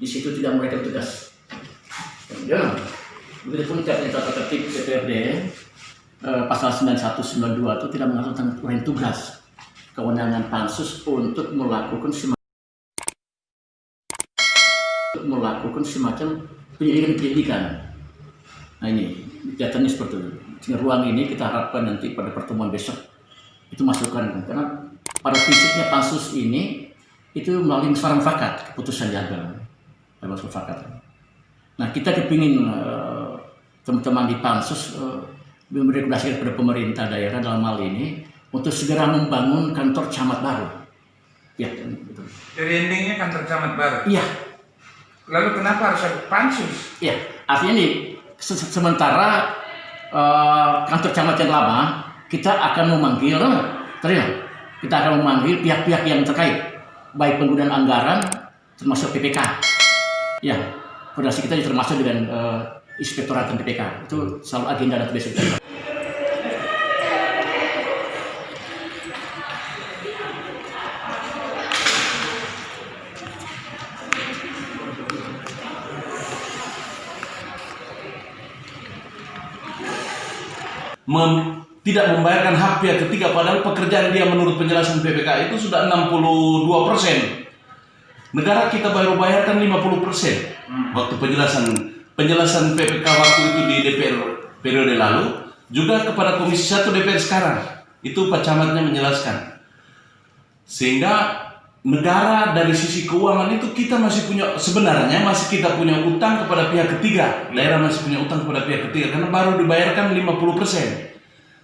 di situ tidak memberikan tugas. Ya, begitupun tata tertib DPRD pasal 91 92 itu tidak mengatur tentang uraian tugas kewenangan pansus untuk melakukan semacam penyidikan. Nah ini kelihatannya seperti itu. Sehingga ruang ini kita harapkan nanti pada pertemuan besok itu masukan, karena pada prinsipnya pansus ini itu melalui musyawarah mufakat keputusan diambil mufakat. Nah kita kepingin teman-teman di pansus merekomendasikan kepada pemerintah daerah dalam hal ini untuk segera membangun kantor camat baru. Ya, betul. Jadi endingnya kantor camat baru? Iya. Lalu kenapa harus ada pansus? Iya, artinya nih sementara kantor camat yang lama kita akan memanggil, kita akan memanggil pihak-pihak yang terkait, baik penggunaan anggaran termasuk PPK. Ya, koordinasi kita termasuk dengan Inspektorat PPK. Itu selalu agenda dan besok. Tidak membayarkan hak pihak ketiga, padahal pekerjaan dia menurut penjelasan PPK itu sudah 62%. Negara kita baru bayarkan 50%. Waktu penjelasan PPK waktu itu di DPR periode lalu, juga kepada Komisi 1 DPR sekarang. Itu Pak Camatnya menjelaskan. Sehingga negara dari sisi keuangan itu kita sebenarnya masih kita punya utang kepada pihak ketiga. Daerah masih punya utang kepada pihak ketiga karena baru dibayarkan 50%.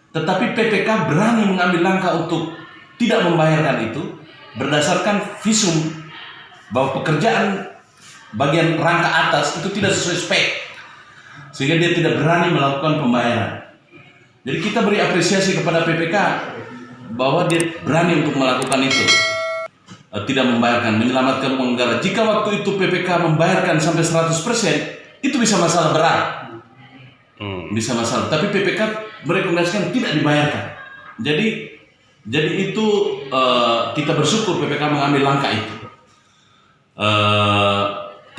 Tetapi PPK berani mengambil langkah untuk tidak membayarkan itu berdasarkan visum bahwa pekerjaan bagian rangka atas itu tidak sesuai spek, sehingga dia tidak berani melakukan pembayaran. Jadi kita beri apresiasi kepada PPK bahwa dia berani untuk melakukan itu, tidak membayarkan, menyelamatkan uang negara. Jika waktu itu PPK membayarkan sampai 100%, itu bisa masalah berat, bisa masalah. Tapi PPK merekomendasikan tidak dibayarkan. Jadi itu kita bersyukur PPK mengambil langkah itu.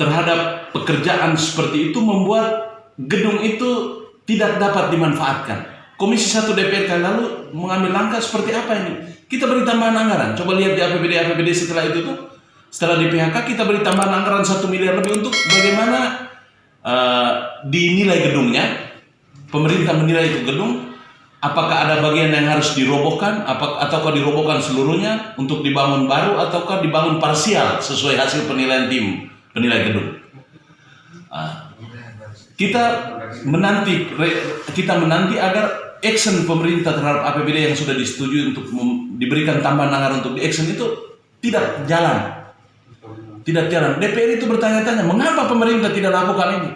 Terhadap pekerjaan seperti itu membuat gedung itu tidak dapat dimanfaatkan. Komisi 1 DPR lalu mengambil langkah seperti apa ini? Kita beri tambahan anggaran. Coba lihat di APBD setelah itu tuh, setelah di PHK kita beri tambahan anggaran 1 miliar lebih untuk bagaimana dinilai gedungnya. Pemerintah menilai itu gedung, apakah ada bagian yang harus dirobohkan, ataukah dirobohkan seluruhnya untuk dibangun baru, ataukah dibangun parsial sesuai hasil penilaian tim penilai gedung. Kita menanti agar action pemerintah terhadap APBD yang sudah disetujui untuk diberikan tambahan anggaran untuk di action itu tidak jalan. DPR itu bertanya-tanya, mengapa pemerintah tidak lakukan ini?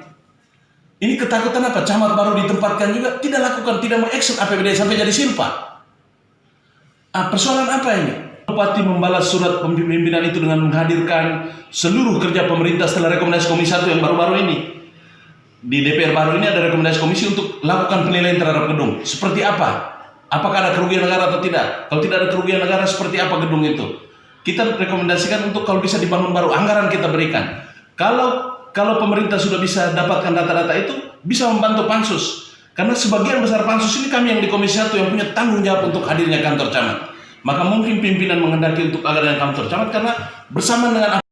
Ini ketakutan apa? Camat baru ditempatkan juga tidak lakukan, tidak mengakses APBD sampai jadi silpa. Persoalan apa ini? Bupati membalas surat pimpinan itu dengan menghadirkan seluruh kerja pemerintah setelah rekomendasi Komisi 1 yang baru-baru ini. Di DPR baru ini ada rekomendasi komisi untuk lakukan penilaian terhadap gedung. Seperti apa? Apakah ada kerugian negara atau tidak? Kalau tidak ada kerugian negara, seperti apa gedung itu? Kita rekomendasikan untuk kalau bisa dibangun baru, anggaran kita berikan. Kalau pemerintah sudah bisa dapatkan data-data itu, bisa membantu pansus. Karena sebagian besar pansus ini kami yang di Komisi 1 yang punya tanggung jawab untuk hadirnya kantor camat. Maka mungkin pimpinan menghendaki untuk hadirnya kantor camat karena bersama dengan